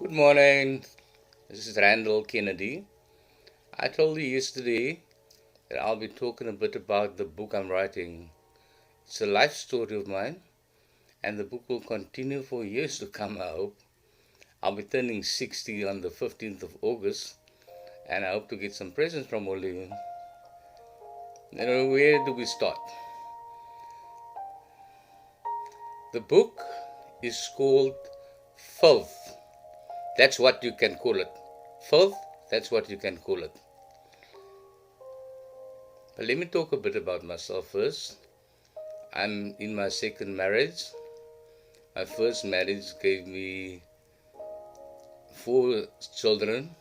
Good morning. This is Randall Kennedy. I told you yesterday that I'll be talking a bit about the book I'm writing. It's a life story of mine, and the book will continue for years to come, I hope. I'll be turning 60 on the 15th of August, and I hope to get some presents from all of you. Where do we start? The book is called Filth. That's what you can call it. Filth, that's what you can call it. But let me talk a bit about myself first. I'm in my second marriage. My first marriage gave me 4 children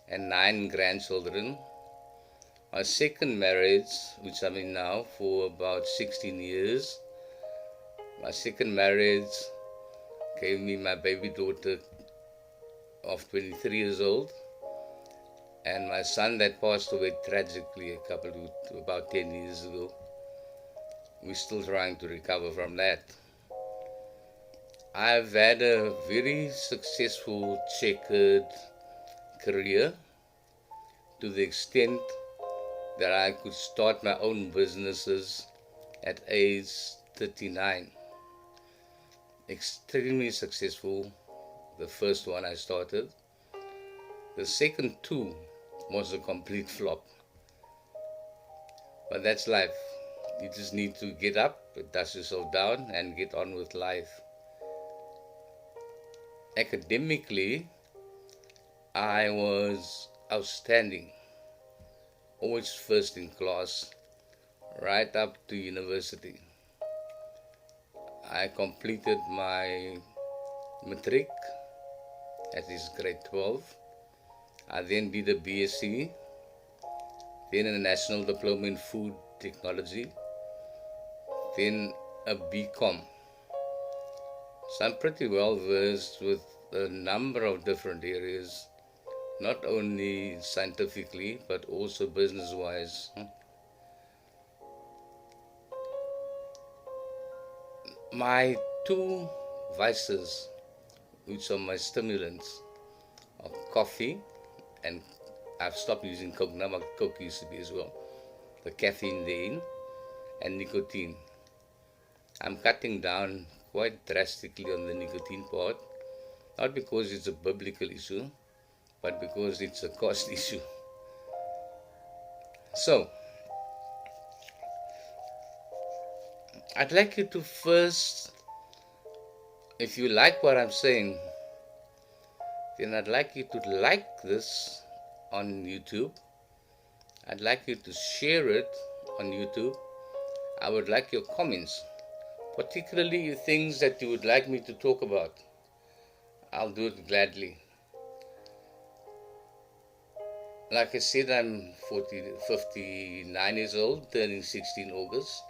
and 9 grandchildren. My second marriage, which I'm in now for about 16 years, my second marriage gave me my baby daughter of 23 years old and my son that passed away tragically about 10 years ago. We're still trying to recover from that. I've had a very successful checkered career to the extent that I could start my own businesses at age 39. Extremely successful, the first one I started. The second two was a complete flop. But that's life. You just need to get up, dust yourself down, and get on with life. Academically, I was outstanding, always first in class, right up to university. I completed my matric, that is grade 12. I then did a BSc, then a National Diploma in Food Technology, then a BCom. So I'm pretty well versed with a number of different areas, not only scientifically but also business wise. My two vices, which are my stimulants, are coffee, and I've stopped using Coke now, but Coke used to be as well. The caffeine therein, and nicotine. I'm cutting down quite drastically on the nicotine part, not because it's a biblical issue, but because it's a cost issue. So, I'd like you to first, if you like what I'm saying, then I'd like you to like this on YouTube. I'd like you to share it on YouTube. I would like your comments, particularly things that you would like me to talk about. I'll do it gladly. Like I said, I'm 59 years old, turning 16 August.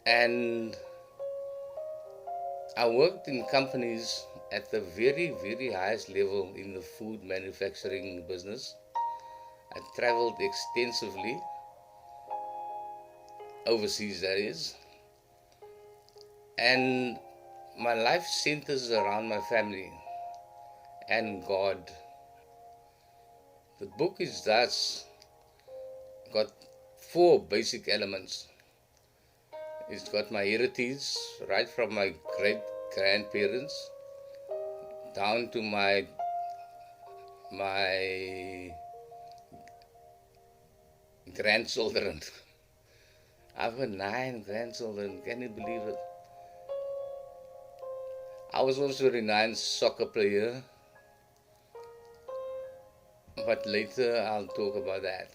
And I worked in companies at the very, very highest level in the food manufacturing business. I traveled extensively, overseas that is, and my life centers around my family and God. The book is thus got 4 basic elements. It's got my heritage right from my great grandparents down to my grandchildren. I've got 9 grandchildren. Can you believe it? I was also a renowned soccer player, but later I'll talk about that.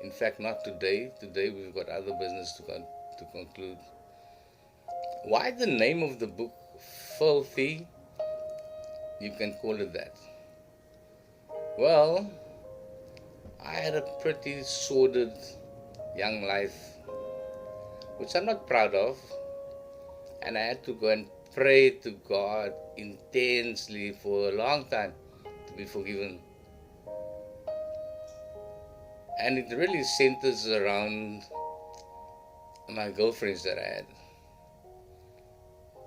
In fact, not today. Today we've got other business to conclude. Why the name of the book, Filthy? You can call it that. Well, I had a pretty sordid young life, which I'm not proud of, and I had to go and pray to God intensely for a long time to be forgiven. And it really centers around my girlfriends that I had.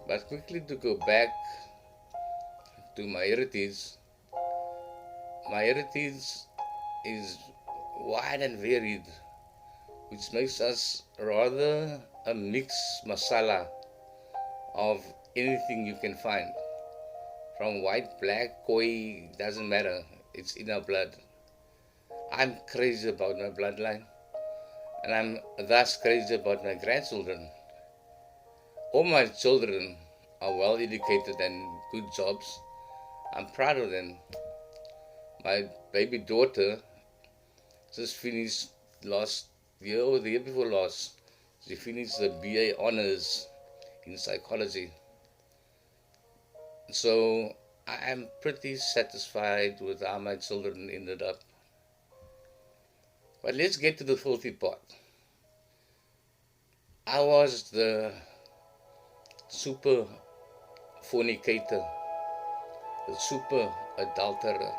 But quickly to go back, to my heritage is wide and varied, which makes us rather a mixed masala of anything you can find. From white, black, koi, doesn't matter. It's in our blood. I'm crazy about my bloodline, and I'm thus crazy about my grandchildren. All my children are well educated and good jobs. I'm proud of them. My baby daughter just finished last year or the year before last. She finished the BA honors in psychology. So I am pretty satisfied with how my children ended up. But let's get to the filthy part. I was the super fornicator, the super adulterer.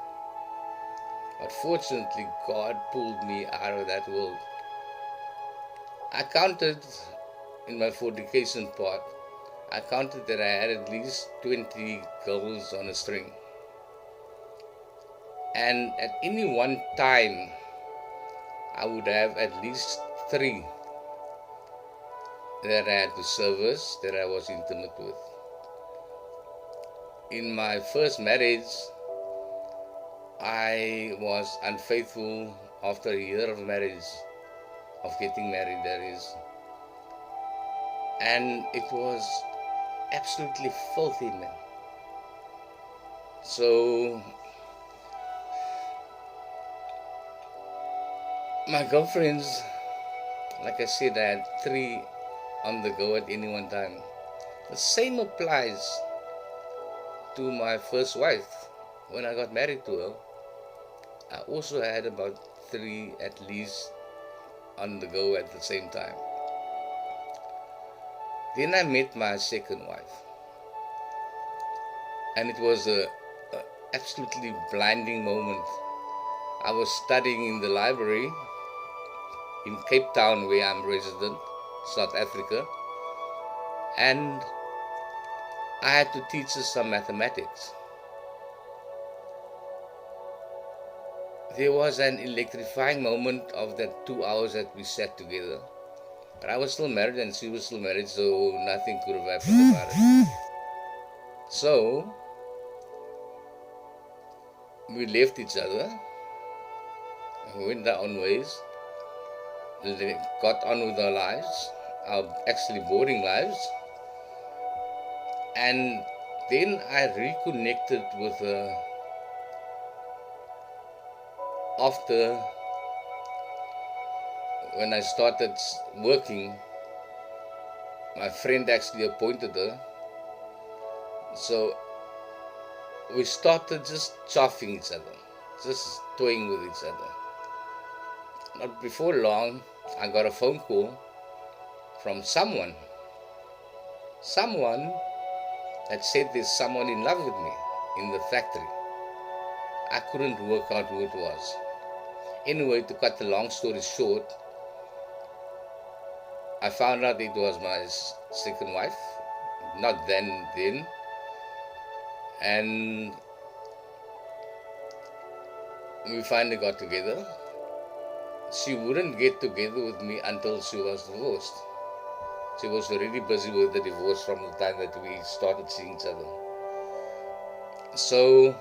But fortunately, God pulled me out of that world. I counted in my fornication part, I counted that I had at least 20 girls on a string. And at any one time, I would have at least 3 that I had to service, that I was intimate with. In my first marriage, I was unfaithful after a year of marriage, of getting married, that is. And it was absolutely filthy, man. So, my girlfriends, like I said, I had 3 on the go at any one time. The same applies to my first wife. When I got married to her, I also had about 3 at least on the go at the same time. Then I met my second wife, and it was a absolutely blinding moment. I was studying in the library in Cape Town, where I'm resident, South Africa, and I had to teach her some mathematics. There was an electrifying moment of that 2 hours that we sat together. But I was still married and she was still married, so nothing could have happened about it. So, we left each other, went our own ways, got on with our lives, our actually boring lives, and then I reconnected with her after, when I started working. My friend actually appointed her. So we started just chaffing each other, just toying with each other. Not before long, I got a phone call from someone that said there's someone in love with me in the factory. I couldn't work out who it was. Anyway, to cut the long story short, I found out it was my second wife, not then, and we finally got together. She wouldn't get together with me until she was divorced. She was already busy with the divorce from the time that we started seeing each other. So,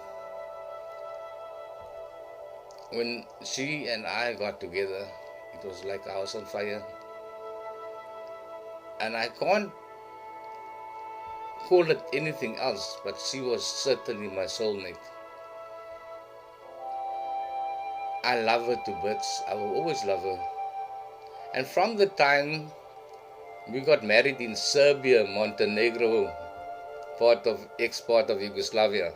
when she and I got together, it was like a house on fire. And I can't call it anything else, but she was certainly my soulmate. I love her to bits. I will always love her. And from the time we got married in Serbia, Montenegro, part of Yugoslavia.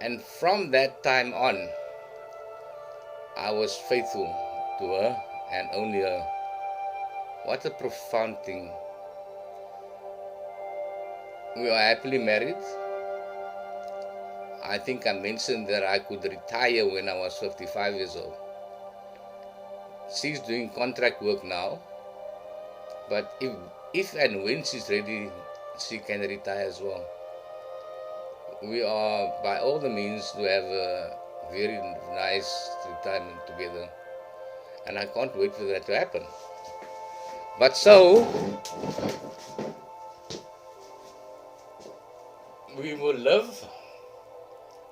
And from that time on, I was faithful to her and only her. What a profound thing. We are happily married. I think I mentioned that I could retire when I was 55 years old. She's doing contract work now, but if and when she's ready, she can retire as well. we are by all the means to have a very nice retirement together. And I can't wait for that to happen. But so, we will live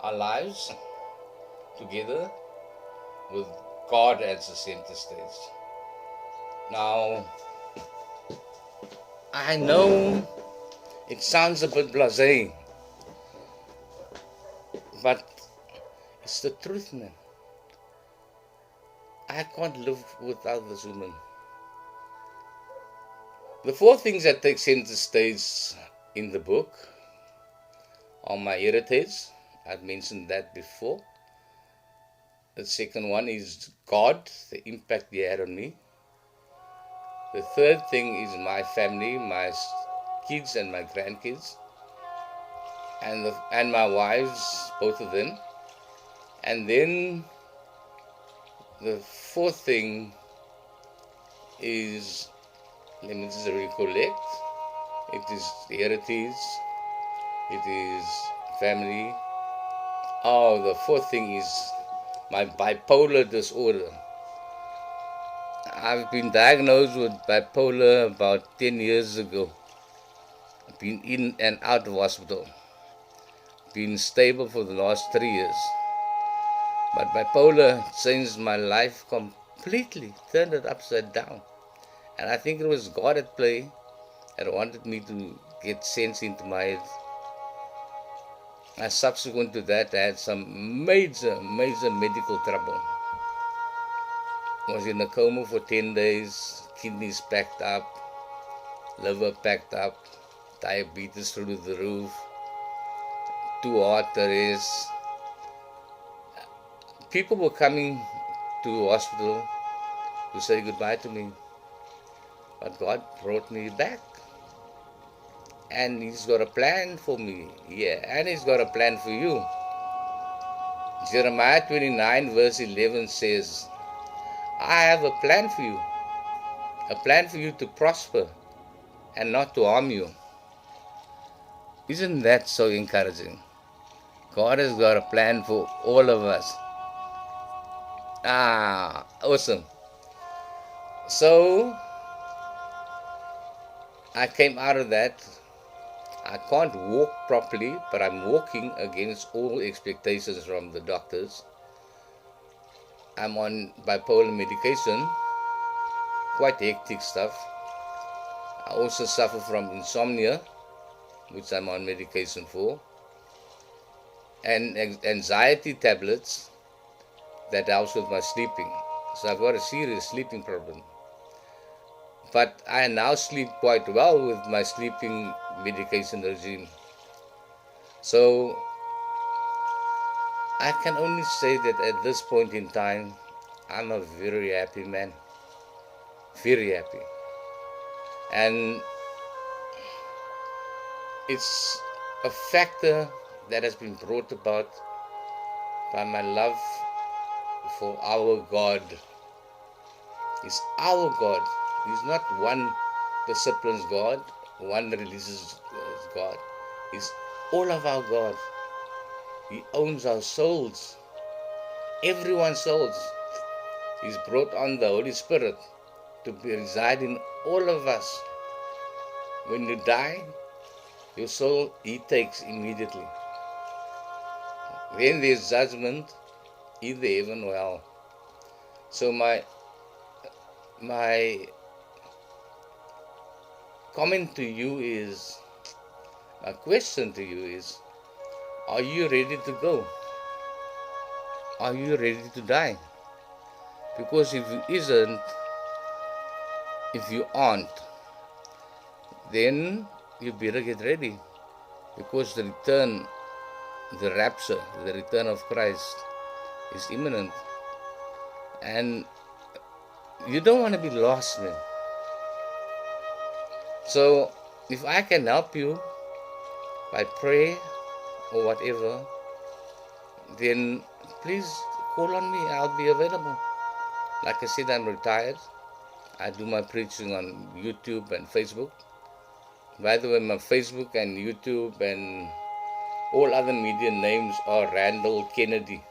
our lives together with God as the center stage. Now, I know it sounds a bit blasé, but it's the truth, man. I can't live without this woman. The four things that take center stage in the book are my heritage. I've mentioned that before. The second one is God, the impact He had on me. The third thing is my family, my kids and my grandkids, and my wives, both of them. And then the fourth thing is, let me just recollect, it is heritage, it is family. Oh, the fourth thing is my bipolar disorder. I've been diagnosed with bipolar about 10 years ago. I've been in and out of hospital. Been stable for the last 3 years. But bipolar changed my life completely, turned it upside down. And I think it was God at play that wanted me to get sense into my head. And subsequent to that, I had some major medical trouble. I was in a coma for 10 days, kidneys packed up, liver packed up, diabetes through the roof, 2 heart arrests. People were coming to hospital to say goodbye to me, but God brought me back. And He's got a plan for me, and He's got a plan for you. Jeremiah 29 verse 11 says, I have a plan for you to prosper and not to harm you. Isn't that so encouraging? God has got a plan for all of us. Awesome. So, I came out of that. I can't walk properly, but I'm walking against all expectations from the doctors. I'm on bipolar medication, quite hectic stuff. I also suffer from insomnia, which I'm on medication for, and anxiety tablets that helps with my sleeping. So I've got a serious sleeping problem. But I now sleep quite well with my sleeping medication regime. So I can only say that at this point in time, I'm a very happy man. Very happy. And it's a factor that has been brought about by my love for our God. He's our God. He's not one discipline's God, one religious God. He's all of our God. He owns our souls, everyone's souls. He's brought on the Holy Spirit to reside in all of us. When you die, your soul He takes immediately. Then there's judgment, either heaven or hell. So my comment to you is, my question to you is, are you ready to go? Are you ready to die? Because if you aren't, then you better get ready. Because the return, the rapture, the return of Christ is imminent. And you don't want to be lost, man. So, if I can help you by prayer or whatever, then please call on me. I'll be available. Like I said, I'm retired. I do my preaching on YouTube and Facebook. By the way, my Facebook and YouTube and All other media names are Randall Kennedy.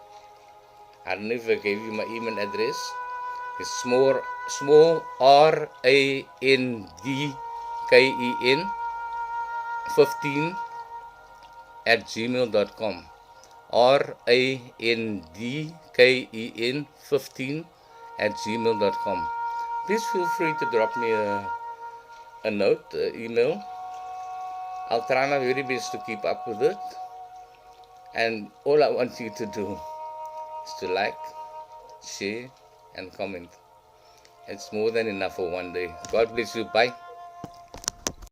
I don't know if I gave you my email address. It's small RANDKEN 15 at gmail.com. RANDKEN 15 at gmail.com. Please feel free to drop me a note, email. I'll try my very best to keep up with it. And all I want you to do is to like, share, and comment. It's more than enough for one day. God bless you. Bye.